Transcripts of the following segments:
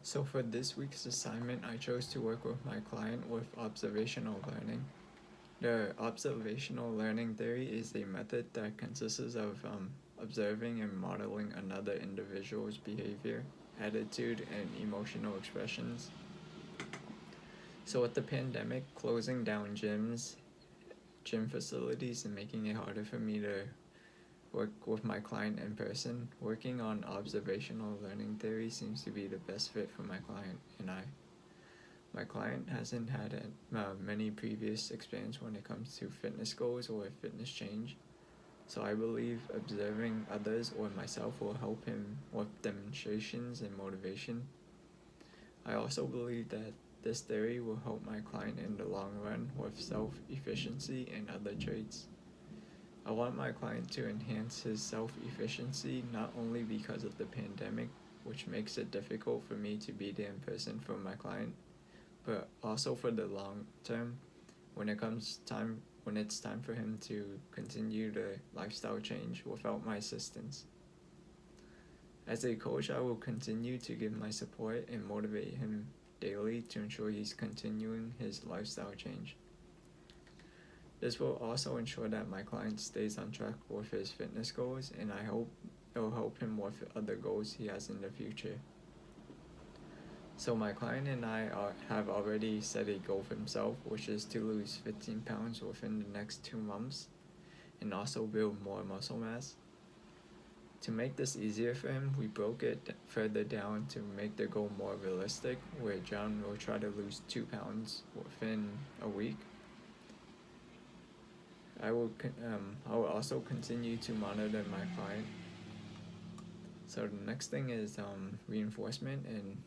So for this week's assignment, I chose to work with my client with observational learning. The observational learning theory is a method that consists of observing and modeling another individual's behavior, attitude, and emotional expressions. So with the pandemic closing down gym facilities, and making it harder for me to work with my client in person, working on observational learning theory seems to be the best fit for my client and I. My client hasn't had many previous experience when it comes to fitness goals or fitness change, so I believe observing others or myself will help him with demonstrations and motivation. I also believe that this theory will help my client in the long run with self-efficiency and other traits. I want my client to enhance his self-efficiency not only because of the pandemic, which makes it difficult for me to be there in person for my client, but also for the long term when it's time for him to continue the lifestyle change without my assistance. As a coach, I will continue to give my support and motivate him daily to ensure he's continuing his lifestyle change. This will also ensure that my client stays on track with his fitness goals, and I hope it will help him with other goals he has in the future. So my client and I have already set a goal for himself, which is to lose 15 pounds within the next 2 months and also build more muscle mass. To make this easier for him, we broke it further down to make the goal more realistic, where John will try to lose 2 pounds within a week. I will also continue to monitor my client. So the next thing is reinforcement and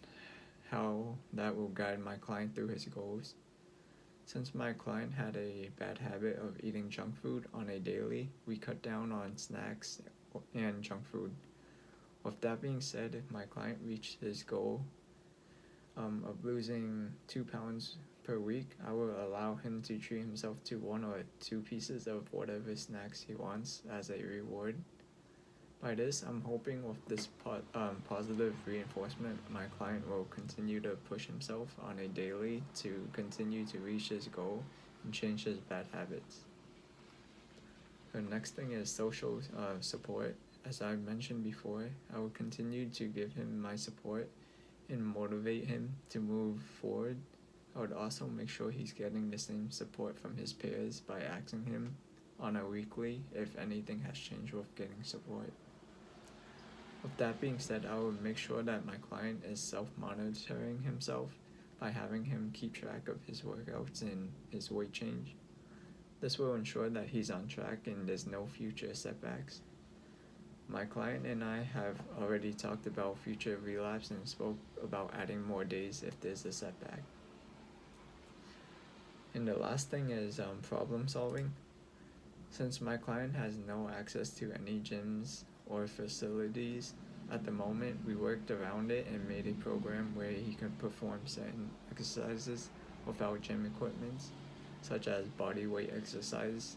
how that will guide my client through his goals. Since my client had a bad habit of eating junk food on a daily, we cut down on snacks and junk food. With that being said, if my client reached his goal of losing 2 pounds per week, I will allow him to treat himself to 1 or 2 pieces of whatever snacks he wants as a reward. By this, I'm hoping with this positive reinforcement, my client will continue to push himself on a daily to continue to reach his goal and change his bad habits. The next thing is social support. As I mentioned before, I will continue to give him my support and motivate him to move forward. I would also make sure he's getting the same support from his peers by asking him on a weekly if anything has changed with getting support. With that being said, I will make sure that my client is self-monitoring himself by having him keep track of his workouts and his weight change. This will ensure that he's on track and there's no future setbacks. My client and I have already talked about future relapse and spoke about adding more days if there's a setback. And the last thing is problem solving. Since my client has no access to any gyms or facilities at the moment, we worked around it and made a program where he can perform certain exercises without gym equipment, such as body weight exercise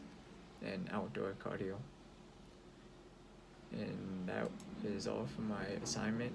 and outdoor cardio. And that is all for my assignment.